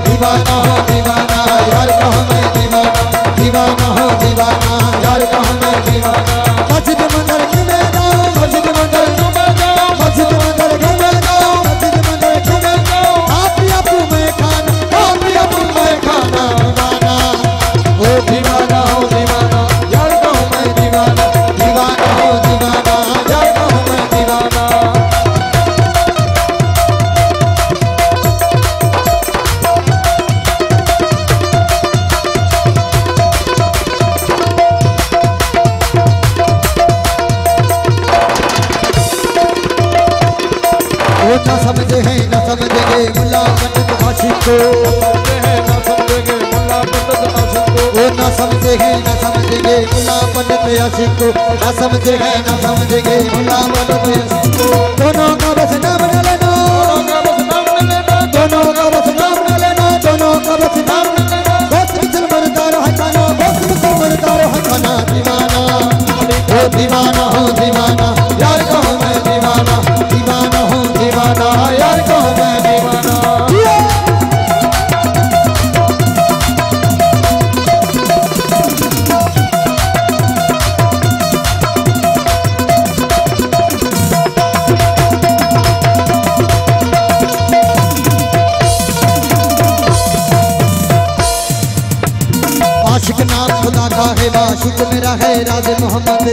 दीवाना हो दीवाना यार को मैं दीवाना, दीवाना हो दीवाना यार को मैं दीवाना। मस्जिद मंदिर घूमे जाओ, मस्जिद मंदिर घूमे जाओ, मस्जिद मंदिर घूमे जाओ, मस्जिद मंदिर घूमे जाओ। आप मैं खाना, आप मैं खाना, दीवाना ओ दीवाना हो दीवाना यार को मैं दीवाना, दीवाना हो दीवाना यार को मैं दीवाना। ना समझे हैं ना समझेंगे मुल्ला पंडित आशिक को, ना समझेंगे मुल्ला पंडित आशिक को। वो ना समझे हैं ना समझेंगे मुल्ला पंडित आशिक को, ना समझे हैं ना समझेंगे मुल्ला पंडित आशिक को। दोनों का बस नाम न लेना, दोनों का बस नाम न लेना, दोनों का बस नाम न लेना। बहुत मुसलमानदार है खाना, बहुत मुसलमानदार है खाना। दीवाना ओ दीवाना हो दीवाना यार को मैं दीवाना, दीवाना हो दीवाना यार को मैं दीवाना। आशिक नाम खुदा का है माशूक मेरा है राज मोहम्मद,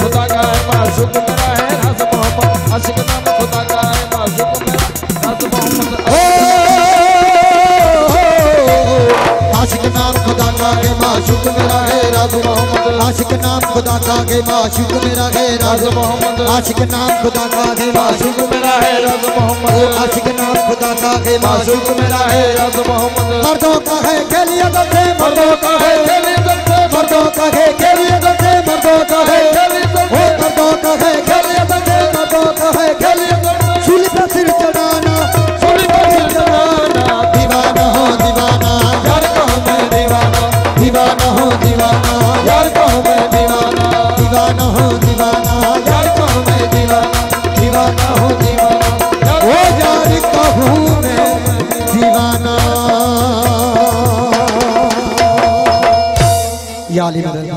खुदा का है माशूक मेरा है राज मोहम्मद। आशिक नाम खुदा का है माशूक मेरा राज मोहम्मद। आशिक नाम खुदा का है माशूक मेरा है राज मोहम्मद। आशिक नाम खुदा का है माशूक मेरा है राज मोहम्मद। आशिक नाम खुदा का है माशूक मेरा है राज मोहम्मद। आशिक नाम खुदा का है माशूक मेरा है राज मोहम्मद। मर्दों का है खेलिए दर्दे, मर्दों का है खेलिए दर्दे, मर्दों का है खेलिए दर्दे, मर्दों का है खेलिए दर्दे, मर्दों का है खेलिए दर्दे, मर्दों का है खेलिए दर्दे। सूली पे सिर चढ़ाना, सूली पे सिर चढ़ाना। दीवाना हो दीवाना यार को मैं दीवाना, दीवाना हो दीवाना यार को मैं दीवाना, दीवाना हो दीवाना यार को मैं दीवाना, दीवाना हो दीवाना ओ यार को हूँ मैं दीवाना। या अली मदद।